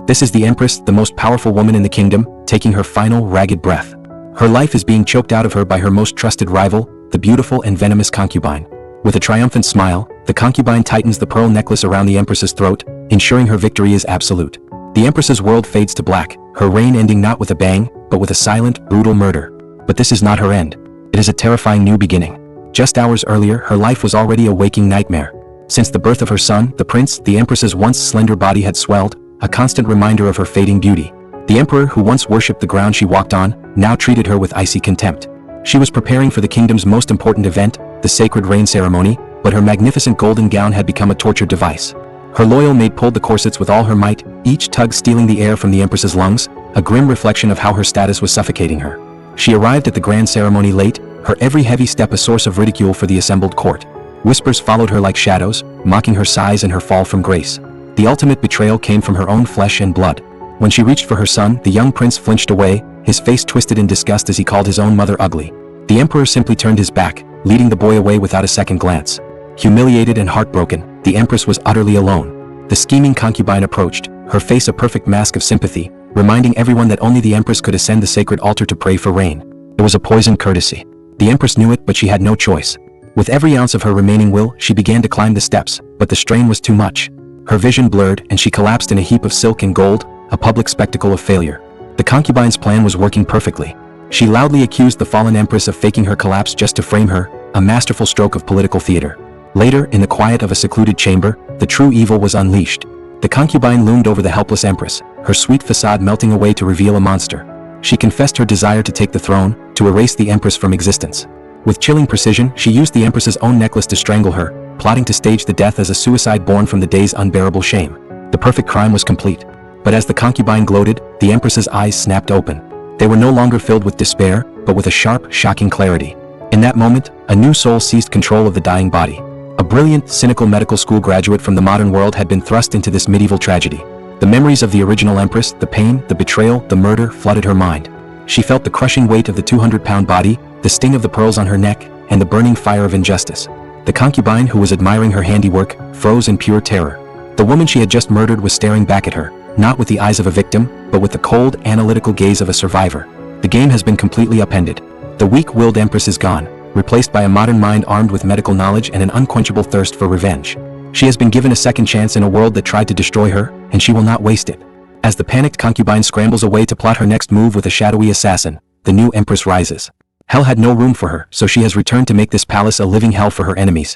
This is the Empress, the most powerful woman in the kingdom, taking her final ragged breath. Her life is being choked out of her by her most trusted rival, the beautiful and venomous concubine. With a triumphant smile, the concubine tightens the pearl necklace around the Empress's throat, ensuring her victory is absolute. The Empress's world fades to black, her reign ending not with a bang, but with a silent, brutal murder. But this is not her end. It is a terrifying new beginning. Just hours earlier, her life was already a waking nightmare. Since the birth of her son, the prince, the Empress's once slender body had swelled, a constant reminder of her fading beauty. The emperor, who once worshipped the ground she walked on, now treated her with icy contempt. She was preparing for the kingdom's most important event, the sacred rain ceremony, but her magnificent golden gown had become a torture device. Her loyal maid pulled the corsets with all her might, each tug stealing the air from the Empress's lungs, a grim reflection of how her status was suffocating her. She arrived at the grand ceremony late, her every heavy step a source of ridicule for the assembled court. Whispers followed her like shadows, mocking her sighs and her fall from grace. The ultimate betrayal came from her own flesh and blood. When she reached for her son, the young prince flinched away, his face twisted in disgust as he called his own mother ugly. The emperor simply turned his back, leading the boy away without a second glance. Humiliated and heartbroken, the Empress was utterly alone. The scheming concubine approached, her face a perfect mask of sympathy, reminding everyone that only the Empress could ascend the sacred altar to pray for rain. It was a poisoned courtesy. The Empress knew it, but she had no choice. With every ounce of her remaining will, she began to climb the steps, but the strain was too much. Her vision blurred, and she collapsed in a heap of silk and gold, a public spectacle of failure. The concubine's plan was working perfectly. She loudly accused the fallen Empress of faking her collapse just to frame her, a masterful stroke of political theater. Later, in the quiet of a secluded chamber, the true evil was unleashed. The concubine loomed over the helpless Empress, her sweet facade melting away to reveal a monster. She confessed her desire to take the throne, to erase the Empress from existence. With chilling precision, she used the Empress's own necklace to strangle her, plotting to stage the death as a suicide born from the day's unbearable shame. The perfect crime was complete. But as the concubine gloated, the Empress's eyes snapped open. They were no longer filled with despair, but with a sharp, shocking clarity. In that moment, a new soul seized control of the dying body. A brilliant, cynical medical school graduate from the modern world had been thrust into this medieval tragedy. The memories of the original Empress, the pain, the betrayal, the murder flooded her mind. She felt the crushing weight of the 200-pound body, the sting of the pearls on her neck, and the burning fire of injustice. The concubine, who was admiring her handiwork, froze in pure terror. The woman she had just murdered was staring back at her, not with the eyes of a victim, but with the cold, analytical gaze of a survivor. The game has been completely upended. The weak-willed Empress is gone, replaced by a modern mind armed with medical knowledge and an unquenchable thirst for revenge. She has been given a second chance in a world that tried to destroy her, and she will not waste it. As the panicked concubine scrambles away to plot her next move with a shadowy assassin, the new Empress rises. Hell had no room for her, so she has returned to make this palace a living hell for her enemies.